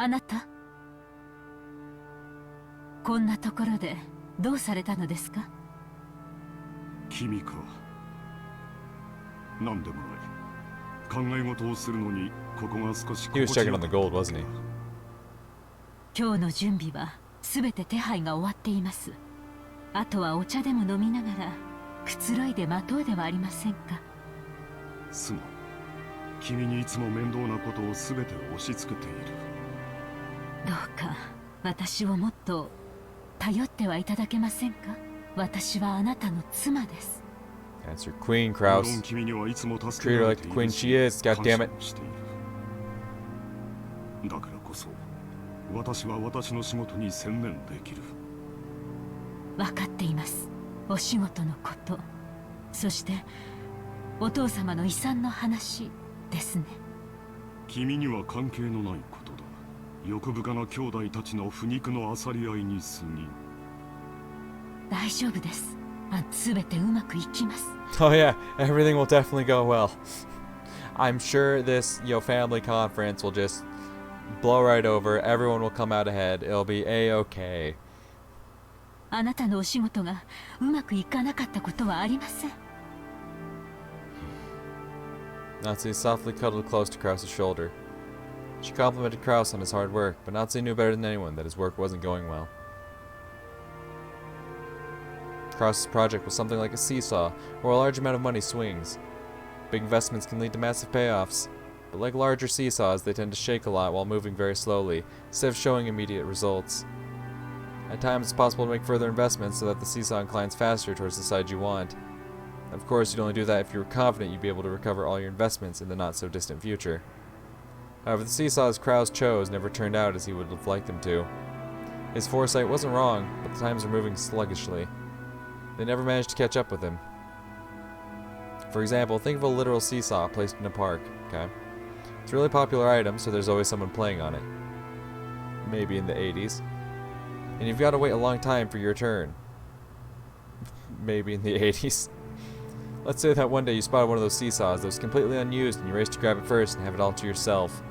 あなた、こんなところでどうされたのですか？君か。なんでもない。考え事をするのにここが少し He was checking on the gold, wasn't he? 今日の準備はすべて手配が終わっています。あとはお茶でも飲みながらくつろいで待とうではありませんか。すまん。君にいつも面倒なことをすべて押し付けている。どうか私をもっと頼ってはいただけませんか。私はあなたの妻です。 That's your queen, Krauss. Treat her like the queen she is, goddammit. だからこそ私は私の仕事に専念できる。分かっています。お仕事のこと、そしてお父様の遺産の話ですね。君には関係のないことだ。欲深な兄弟たちの腐肉のあさり合いに過ぎ。大丈夫です。すべてうまくいきます。 Oh yeah, everything will definitely go well. I'm sure this, family conference will just blow right over. Everyone will come out ahead. It'll be a-okay. あなたのお仕事がうまくいかなかったことはありません。 Natsuhi softly cuddled close to Krauss' shoulder. She complimented Krauss on his hard work, but Natsuhi knew better than anyone that his work wasn't going well. Krauss' project was something like a seesaw, where a large amount of money swings. Big investments can lead to massive payoffs, but like larger seesaws, they tend to shake a lot while moving very slowly, instead of showing immediate results. At times, it's possible to make further investments so that the seesaw inclines faster towards the side you want. Of course, you'd only do that if you were confident you'd be able to recover all your investments in the not-so-distant future. However, the seesaws Krauss chose never turned out as he would have liked them to. His foresight wasn't wrong, but the times were moving sluggishly. They never managed to catch up with him. For example, think of a literal seesaw placed in a park, okay? It's a really popular item, so there's always someone playing on it. Maybe in the 80s. And you've got to wait a long time for your turn. Maybe in the 80s. Let's say that one day you spotted one of those seesaws that was completely unused and you raced to grab it first and have it all to yourself.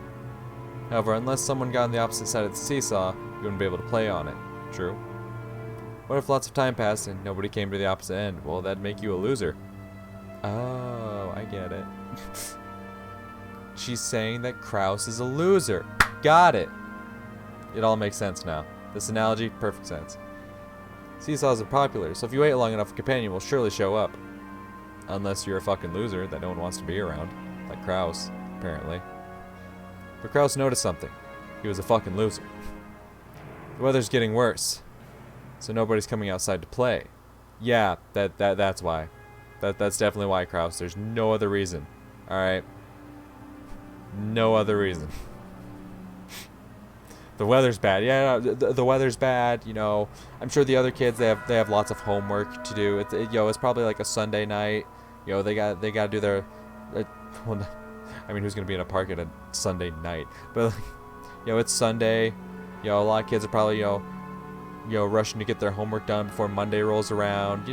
However, unless someone got on the opposite side of the seesaw, you wouldn't be able to play on it. True? What if lots of time passed and nobody came to the opposite end? Well, that'd make you a loser. Oh, I get it. She's saying that Krauss is a loser. Got it. It all makes sense now. This analogy, perfect sense. Seesaws are popular, so if you wait long enough, a companion will surely show up. Unless you're a fucking loser that no one wants to be around. Like Krauss, apparently. But Krauss noticed something. He was a fucking loser. The weather's getting worse, so nobody's coming outside to play. Yeah, that's why. That's definitely why, Krauss. There's no other reason. Alright? No other reason. The weather's bad. Yeah, the weather's bad. I'm sure the other kids they have lots of homework to do. It's probably like a Sunday night. They got to do their. Well, I mean, who's gonna be in a park at a Sunday night? But it's Sunday. A lot of kids are probably rushing to get their homework done before Monday rolls around.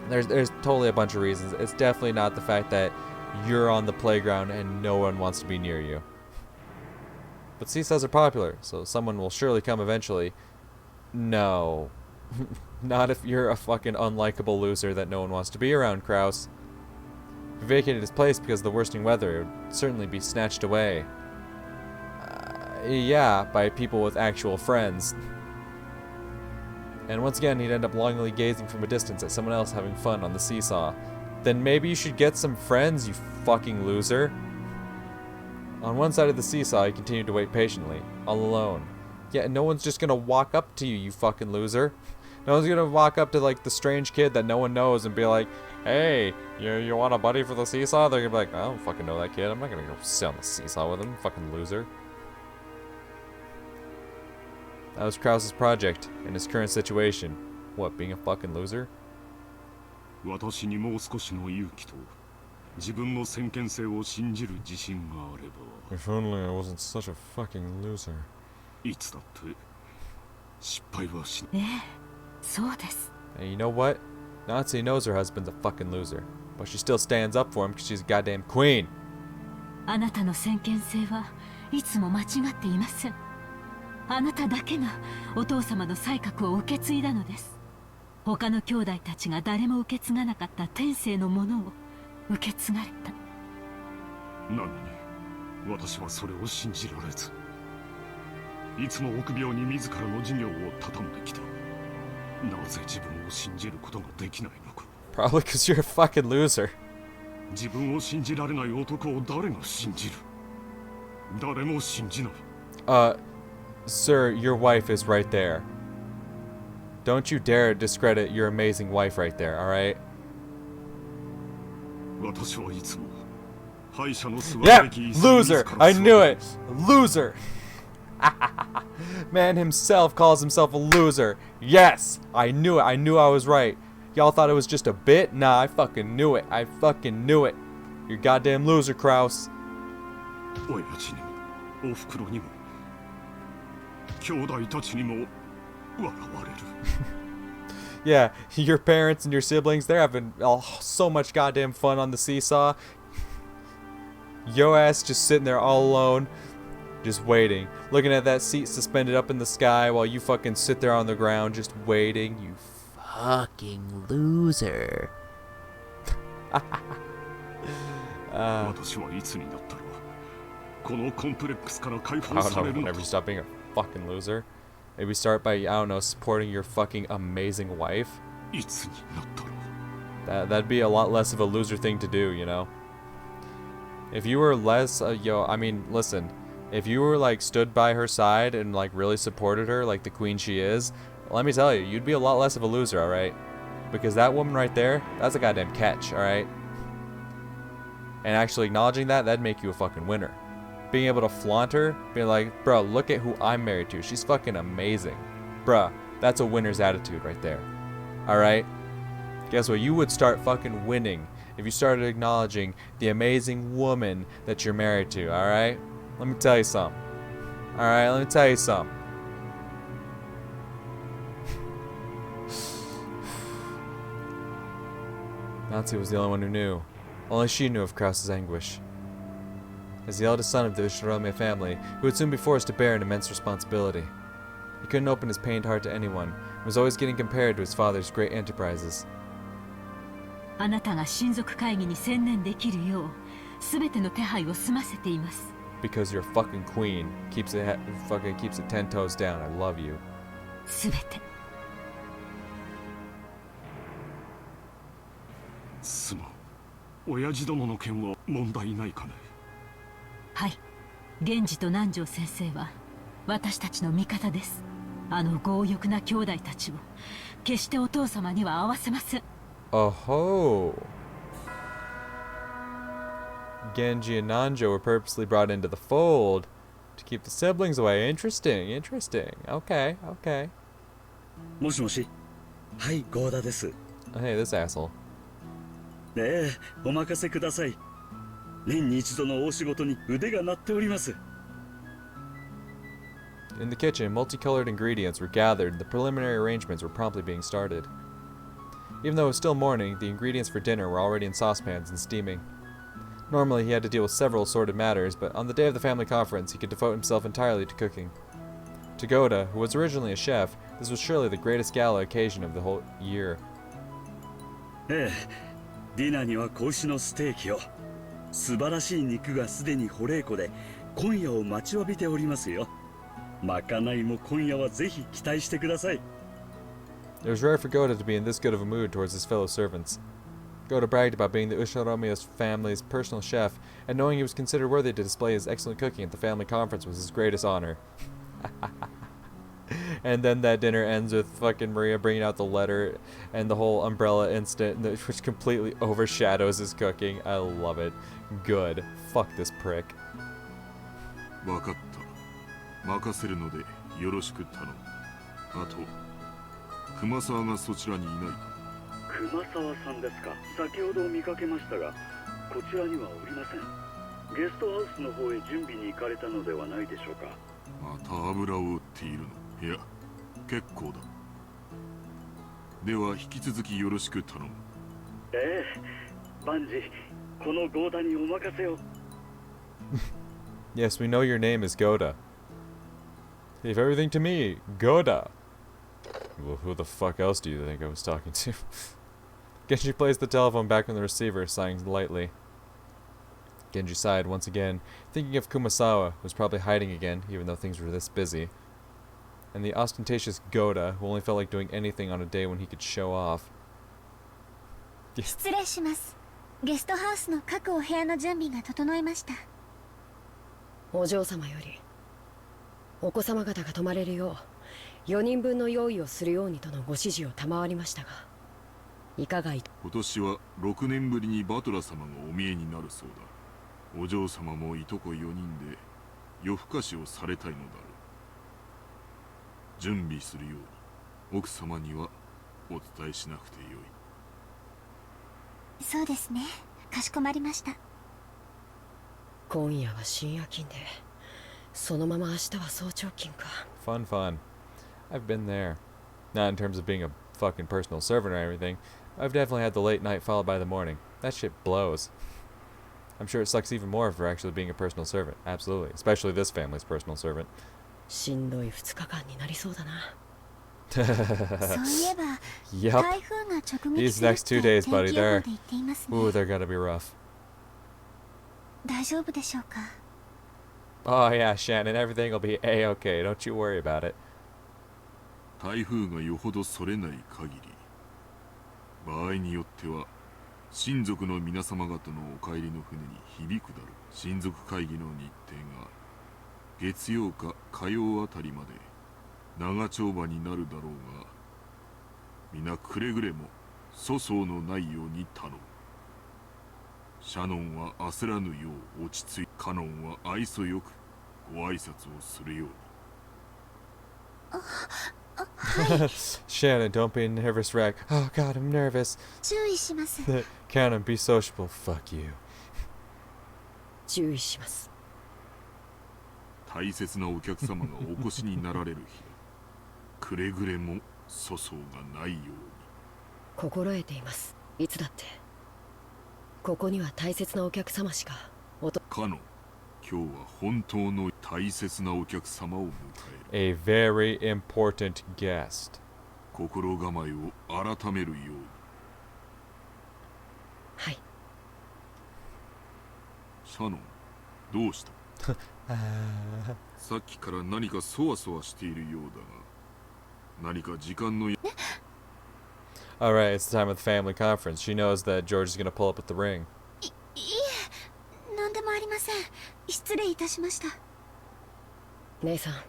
There's totally a bunch of reasons. It's definitely not the fact that you're on the playground and no one wants to be near you. But seesaws are popular, so someone will surely come eventually. No. Not if you're a fucking unlikable loser that no one wants to be around, Krauss. If he vacated his place because of the worsening weather, it would certainly be snatched away. Yeah, by people with actual friends. And once again, he'd end up longingly gazing from a distance at someone else having fun on the seesaw. Then maybe you should get some friends, you fucking loser. On one side of the seesaw, he continued to wait patiently, all alone. Yeah, no one's just gonna walk up to you, you fucking loser. No one's gonna walk up to, like, the strange kid that no one knows and be like, hey, you want a buddy for the seesaw? They're gonna be like, I don't fucking know that kid. I'm not gonna go sit on the seesaw with him, fucking loser. That was Krauss' project, in his current situation. What, being a fucking loser? If only I wasn't such a fucking loser. いつだって失敗はしない。そうです。 And you know what? Natsuhi knows her husband's a fucking loser, but she still stands up for him because she's a goddamn queen. あなたの先見性はいつも間違っていません。あなただけがお父様の才覚を受け継いだのです。他の兄弟たちが誰も受け継がなかった天性のものを受け継がれた。なのに私はそれを信じられず、いつも臆病に自らの事業を畳んできた。なぜ自分を信じることができないのか。 Probably because you're a fucking loser. 自分を信じられない男を誰が信じる。誰も信じない。 Sir, your wife is right there. Don't you dare discredit your amazing wife right there, alright? 私はいつも敗者の座る Yeah! べき椅子に Loser! 自ら I 座 knew る it! Loser! Man himself calls himself a loser. Yes! I knew it. I knew I was right. Y'all thought it was just a bit? Nah, I fucking knew it. I fucking knew it. You're a goddamn loser, Krauss. 親父にもおふくろにも兄弟たちにも笑われる。 Yeah, your parents and your siblings, they're having so much goddamn fun on the seesaw. Yo ass just sitting there all alone, just waiting. Looking at that seat suspended up in the sky while you fucking sit there on the ground just waiting. You fucking loser. 私はいつになったらこのコンプレックスから解 I 放 don't さ know, れるの whenever か。 you stop being a fucking loser. Maybe start by, I don't know, supporting your fucking amazing wife. いつになったら。 That'd be a lot less of a loser thing to do, you know? If you were less, I mean, listen. If you were, like, stood by her side and, like, really supported her like the queen she is, let me tell you, you'd be a lot less of a loser, alright? Because that woman right there, that's a goddamn catch, alright? And actually acknowledging that, that'd make you a fucking winner. Being able to flaunt her, being like, bro, look at who I'm married to. She's fucking amazing. Bruh, that's a winner's attitude right there. Alright? Guess what? You would start fucking winning if you started acknowledging the amazing woman that you're married to, alright? Let me tell you something. Alright, let me tell you something. Natsuhi was the only one who knew. Only she knew of Krauss's anguish. As the eldest son of the Ushirome family, he would soon be forced to bear an immense responsibility. He couldn't open his pained heart to anyone, and was always getting compared to his father's great enterprises. あなたが親族会議に専念できるよう、すべての手配を済ませています。Because your fucking queen keeps it keeps it 10 toes down. I love you. すべて。すまん。親父殿の件は問題ないかね。はい。源氏と南條先生は私たちの味方です。あの強欲な兄弟たちを決してお父様には合わせません。Oh. Genji and Nanjo were purposely brought into the fold to keep the siblings away. Interesting, interesting. Okay, okay. もしもし。はい、ゴーダです。 Hey, this asshole. ええ、お任せください。年に一度の大仕事に腕が鳴っております。 In the kitchen, multicolored ingredients were gathered, and the preliminary arrangements were promptly being started. Even though it was still morning, the ingredients for dinner were already in saucepans and steaming. Normally, he had to deal with several assorted matters, but on the day of the family conference, he could devote himself entirely to cooking. To Goda, who was originally a chef, this was surely the greatest gala occasion of the whole year. ええ、ディナーには子牛のステーキを。素晴らしい肉がすでに保冷庫で今夜を待ちわびておりますよ。まかないも今夜はぜひ期待してください。 It was rare for Goda to be in this good of a mood towards his fellow servants. Goda bragged about being the Ushiromiya family's personal chef, and knowing he was considered worthy to display his excellent cooking at the family conference was his greatest honor. And then that dinner ends with fucking Maria bringing out the letter and the whole umbrella incident, which completely overshadows his cooking. I love it. Good. Fuck this prick. わかった。任せるのでよろしく頼む。あと、熊沢がそちらにいないか。熊沢さんですか。先ほど見かけましたが、こちらにはおりません。ゲストハウスの方へ準備に行かれたのではないでしょうか。また油を売っているの。いや、結構だ。では引き続きよろしく頼む。ええ、万事このゴーダにお任せを。Yes, we know your name is Goda. Leave everything to me, Goda. Well, who the fuck else do you think I was talking to? Genji placed the telephone back on the receiver, sighing lightly. Genji sighed once again, thinking of Kumasawa, who was probably hiding again, even though things were this busy. And the ostentatious Goda, who only felt like doing anything on a day when he could show off. 失礼します。ゲストハウスの各お部屋の準備が整いました。お嬢様よりお子様方が泊まれるよう4人分の用意をするようにとのご指示を賜りましたが、いかがいた。今年は6年ぶりにバトラ様がお見えになるそうだ。お嬢様もいとこ4人で夜更かしをされたいのだろう。準備するように奥様にはお伝えしなくてよい。そうですね。かしこまりました。今夜は深夜勤で、そのまま明日は早朝勤か。Fun, fun. I've been there. Not in terms of being a fucking personal servant or anything. I've definitely had the late night followed by the morning. That shit blows. I'm sure it sucks even more for actually being a personal servant. Absolutely. Especially this family's personal servant. しんどい2日間になりそうだな。そういえば、 Yup. 台風が直撃 These するっ next て 2 days, 天気 buddy, 予報 they're... で言っていますね。 Ooh, they're gonna be rough. 大丈夫でしょうか。 Oh yeah, Shannon, everything will be A-okay. Don't you worry about it. 台風がよほどそれない限り、場合によっては親族の皆様方のお帰りの船に響くだろう。親族会議の日程が月曜か火曜あたりまで長丁場になるだろうが、皆くれぐれも粗相のないように頼む。シャノンは焦らぬよう落ち着い、カノンは愛想よくご挨拶をするように。Shannon, don't be a nervous wreck. Oh god, I'm nervous. 注意します。 Cannon, be sociable. Fuck you. 注意します。大切なお客様がお越しになられる日だ。くれぐれも粗相がないように。心得ています。いつだってここには大切なお客様しかカノン、今日は本当の大切なお客様を迎える。A very important guest. 心構えを改めるように。はい。シャノン、どうしたさっきから何かそわそわしているようだが、何か時間の Alright, it's the time of the family conference. She knows that George is gonna pull up with the ring. いえ、何でもありません。失礼いたしました。姉さん、今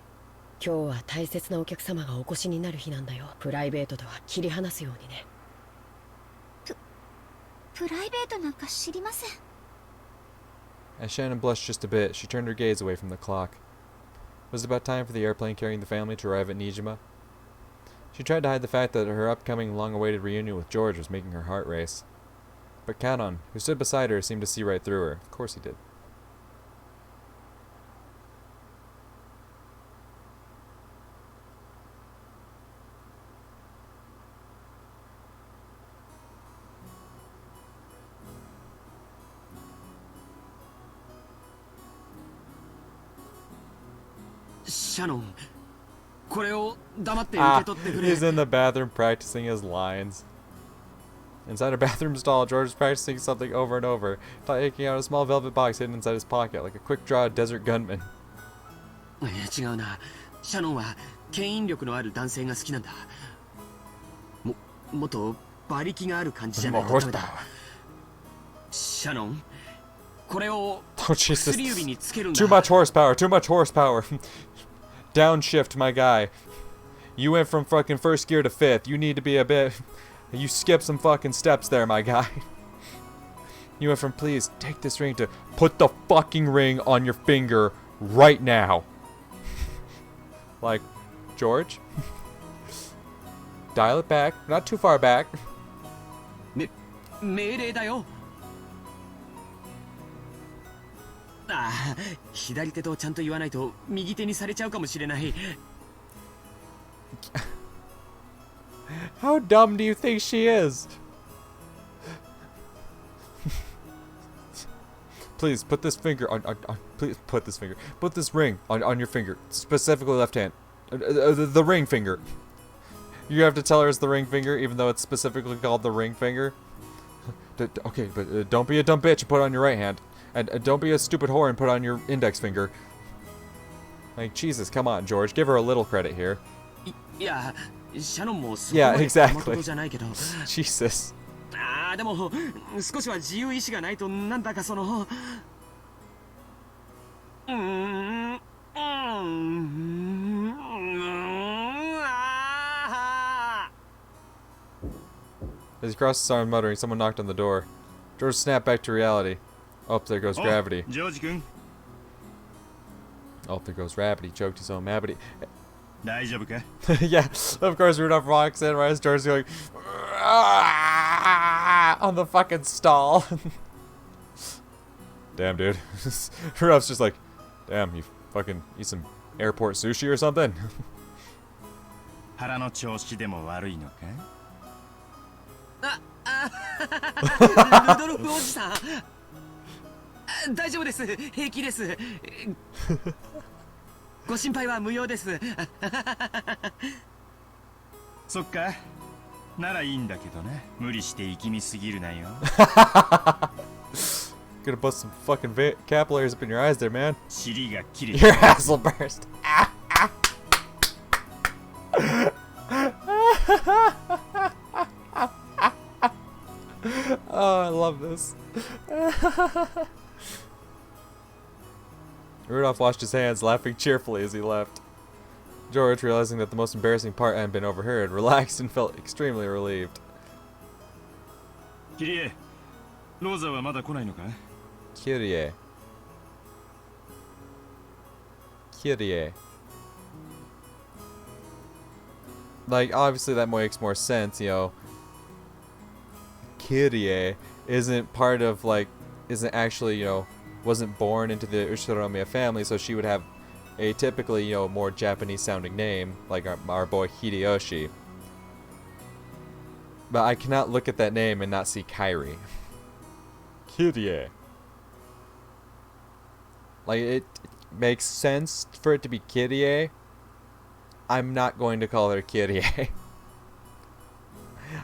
日は大切なお客様がお越しになる日なんだよ。プライベートとは切り離すようにね。プライベートなんか知りません。 As Shannon blushed just a bit, she turned her gaze away from the clock. Was it about time for the airplane carrying the family to arrive at Nijima? She tried to hide the fact that her upcoming long-awaited reunion with George was making her heart race. But Kanon, who stood beside her, seemed to see right through her. Of course he did. Shannon, これを黙って受け取ってくれ。 He's in the bathroom practicing his lines. Inside a bathroom stall, George is practicing something over and over, taking out a small velvet box hidden inside his pocket, like a quick-draw desert gunman. 違うな。シャノンは牽引力のある男性が好きなんだ。もっと馬力がある感じじゃないとダメだ。シャノン、これを Oh Jesus! 薬指につけるんだ。 Too much horsepower! Too much horsepower! Downshift, my guy. You went from fucking first gear to fifth. You need to be a bit... You skipped some fucking steps there, my guy. You went from please take this ring to put the fucking ring on your finger right now. Like, George? Dial it back. Not too far back. 命令だよ。ああ、左手とちゃんと言わないと右手にされちゃうかもしれない。How dumb do you think she is? please put this finger on please put this finger. Put this ring on your finger, specifically left hand. The ring finger. You have to tell her it's the ring finger, even though it's specifically called the ring finger. Okay, but don't be a dumb bitch and put it on your right hand. And don't be a stupid whore and put it on your index finger. Like, Jesus, come on, George. Give her a little credit here. Yeah, exactly. Jesus. でも少しは自由意志がないとなんだかその As he crossed his arm muttering, someone knocked on the door. George snapped back to reality. Oh, there goes gravity. Oh, there goes gravity. Choked his own gravity. Yeah, of course Rudolph walks in right as George's going on the fucking stall. Damn, dude. Rudolph's just like, damn, you fucking eat some airport sushi or something? 腹の調子でも悪いのかルドルフおじさん大丈夫です平気ですご心配は無用ですそっかならいいんだけどね無理して力みすぎるなよ Gonna bust some fucking capillaries up in your eyes there, man. 尻が切れ Your ass will burst. Oh, I love this. Rudolph washed his hands, laughing cheerfully as he left. George, realizing that the most embarrassing part hadn't been overheard, relaxed and felt extremely relieved. キリエローザはまだ来ないのか Kyrie. Kyrie. Like, obviously that makes more sense, you know. Kyrie isn't part of, like, isn't actually, you know, wasn't born into the Ushiromiya family, so she would have a typically, you know, more Japanese-sounding name, like our boy Hideyoshi. But I cannot look at that name and not see Kyrie. Kyrie. Like, it makes sense for it to be Kyrie. I'm not going to call her Kyrie.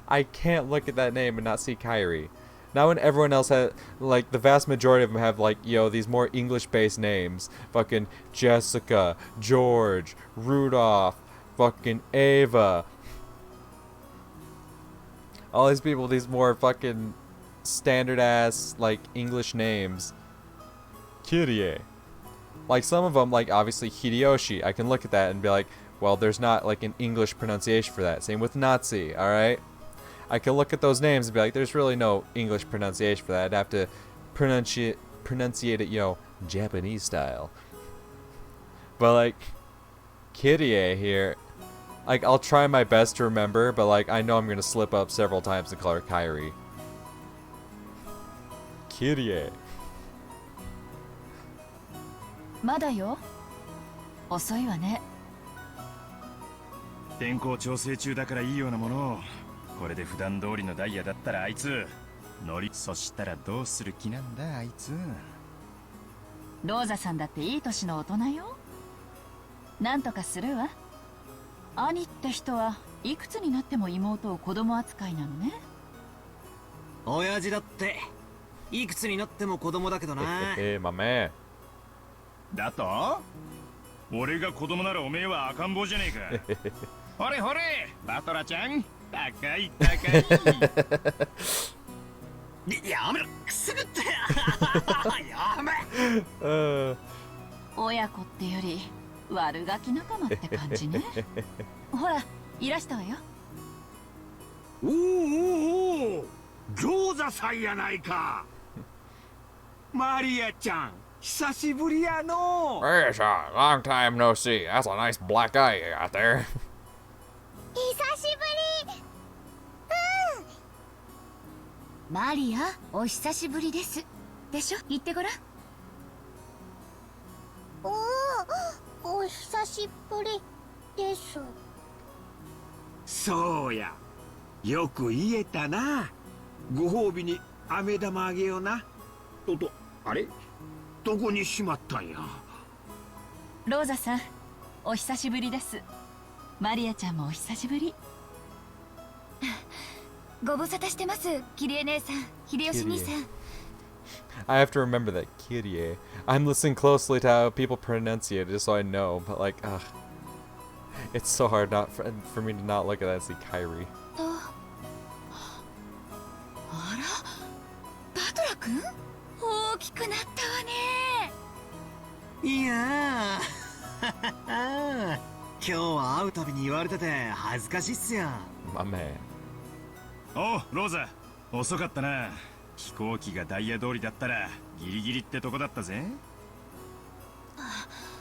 I can't look at that name and not see Kyrie. Now when everyone else has, like, the vast majority of them have, like, you know, these more English-based names. Fucking Jessica, George, Rudolph, fucking Ava. All these people, these more fucking standard-ass, like, English names. Kyrie. Like, some of them, like, obviously Hideyoshi. I can look at that and be like, well, there's not, like, an English pronunciation for that. Same with Natsuhi, alright? I can look at those names and be like, there's really no English pronunciation for that. I'd have to pronunciate it, you know, Japanese style. But, like, Kyrie here, like, I'll try my best to remember, but, like, I know I'm gonna slip up several times and call her Kyrie. Kyrie. まだよ。遅いわね。天候調整中だからいいようなものをこれで普段通りのダイヤだったらあいつ乗りそしたらどうする気なんだあいつローザさんだっていい年の大人よ。なんとかするわ。兄って人はいくつになっても妹を子供扱いなのね。親父だっていくつになっても子供だけどなmy man. だと俺が子供ならおめえは赤ん坊じゃねえかほれほれバトラちゃん高い高いやめろくすぐってやめ親子ってより悪ガキ仲間って感じねほらいらしたわよおお餃子さんやないかマリアちゃん久しぶりやの Yes, long time no see. That's a nice black eye you got there. 久しぶりマリアお久しぶりですでしょ言ってごらんお久しぶりですそうやよく言えたなご褒美に飴玉あげようなとあれどこにしまったんや。ローザさん、お久しぶりです。マリアちゃんもお久しぶり。ご無沙汰してます、キリエ姉さん、秀吉兄さん。I have to remember that Kyrie. I'm listening closely to how people pronunciate it just so I know, but like, it's so hard not for me to not look at that and see Kyrie. あら、バトラ君、大きくなったわね。いやー今日は会うたびに言われてて恥ずかしいっすよ。 My man. おうローザ、遅かったな。飛行機がダイヤ通りだったらギリギリってとこだったぜ。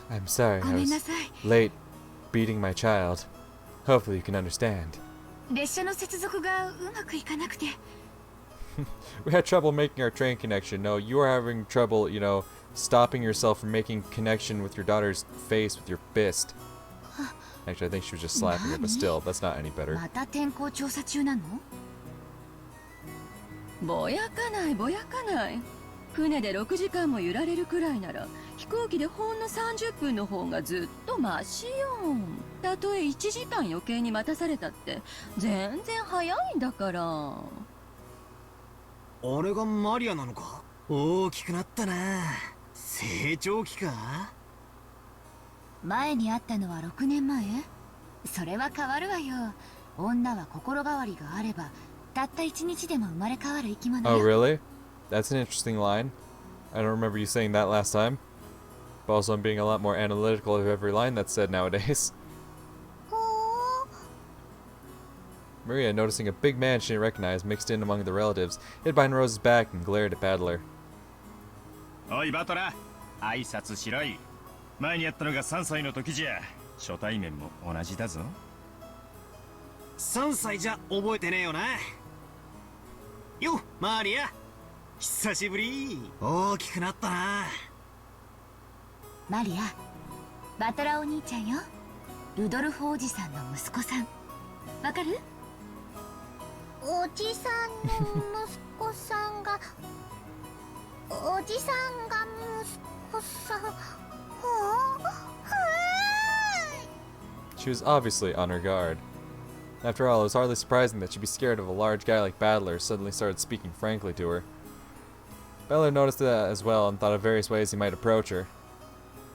I'm sorry, ご I めん was なさい。 late beating my child. Hopefully you can understand. 列車の接続がうまくいかなくて。We had trouble making our train connection. No, you are having trouble, you know, stopping yourself from making connection with your daughter's face with your fist. Actually, I think she was just slapping it, but still, that's not any better. また天候調査中なの？ぼやかないぼやかない。船で6時間も揺られるくらいなら飛行機でほんの30分の方がずっとマシよ。たとえ1時間余計に待たされたって全然早いんだから。あれがマリアなのか。大きくなったな。成長期か。前に会ったのは6年前？それは変わるわよ。女は心変わりがあればたった1日でも生まれ変わる生き物 Oh, よ。 really? That's an interesting line. I don't remember you saying that last time. But also, I'm being a lot more analytical of every line that's said nowadays. Maria, noticing a big man she didn't recognize mixed in among the relatives, hid behind Rose's back and glared at Battler. おいバトラ、挨拶しろい。前にやったのが3歳の時じゃ。初対面も同じだぞ。3歳じゃ覚えてねえよな。よ、マリア、久しぶり。大きくなったな。マリア、バトラお兄ちゃんよ。ルドルフおじさんの息子さん。わかる？おじさんの息子さんがおじさんが息子さん。She was obviously on her guard. After all, it was hardly surprising that she'd be scared of a large guy like Battler suddenly started speaking frankly to her. Battler noticed that as well and thought of various ways he might approach her.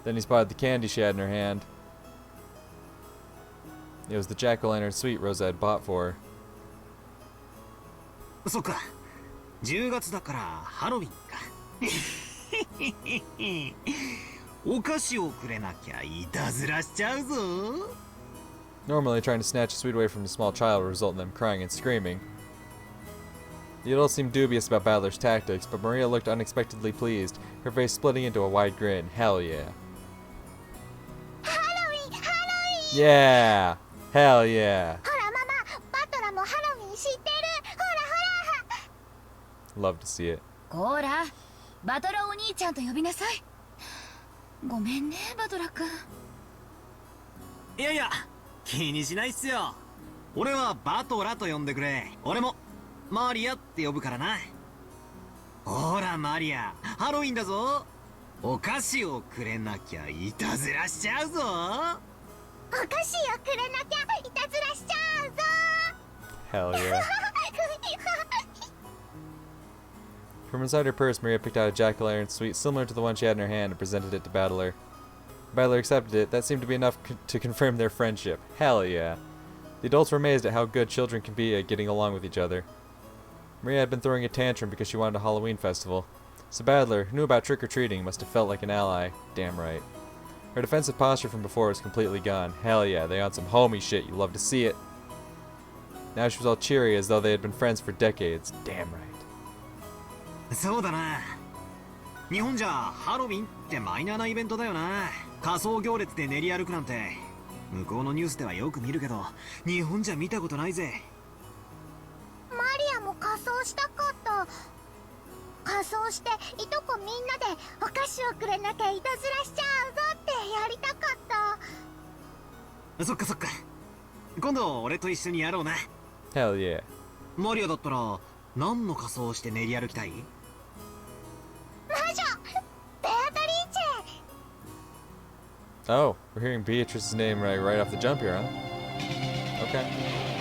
Then he spotted the candy she had in her hand. It was the jack-o'-lantern sweet Rosa had bought for her. そっか、10月だからハロウィンか。お菓子をくれなきゃいたずらしちゃうぞ。 Normally, trying to snatch a sweet away from a small child would result in them crying and screaming. The adults seemed dubious about Battler's tactics, but Maria looked unexpectedly pleased, her face splitting into a wide grin. Hell yeah. Halloween! Halloween! Yeah! Hell yeah! ほらママ、バトラもハロウィン知ってる。ほらほら。 Love to see it. こら、バトラお兄ちゃんと呼びなさい。ごめんね、バトラ君。いやいや、気にしないっすよ。俺はバトラと呼んでくれ。俺もマリアって呼ぶからな。ほらマリア、ハロウィンだぞ。お菓子をくれなきゃいたずらしちゃうぞ。お菓子をくれなきゃいたずらしちゃうぞ。 Hell yeah. From inside her purse, Maria picked out a jack-o'-lantern sweet similar to the one she had in her hand and presented it to Battler. Battler accepted it. That seemed to be enough to confirm their friendship. Hell yeah. The adults were amazed at how good children can be at getting along with each other. Maria had been throwing a tantrum because she wanted a Halloween festival. So Battler, who knew about trick-or-treating, must have felt like an ally. Damn right. Her defensive posture from before was completely gone. Hell yeah, they on some homie shit. You love to see it. Now she was all cheery as though they had been friends for decades. Damn right. そうだな。日本じゃハロウィンってマイナーなイベントだよな。仮装行列で練り歩くなんて向こうのニュースではよく見るけど、日本じゃ見たことないぜ。マリアも仮装したかった。仮装していとこみんなでお菓子をくれなきゃいたずらしちゃうぞってやりたかった。そっかそっか。今度俺と一緒にやろうな。 Hell yeah. マリアだったら何の仮装をして練り歩きたい？魔女、ベアトリ Oh, we're hearing Beatrice's name right off the jump here, huh? Okay.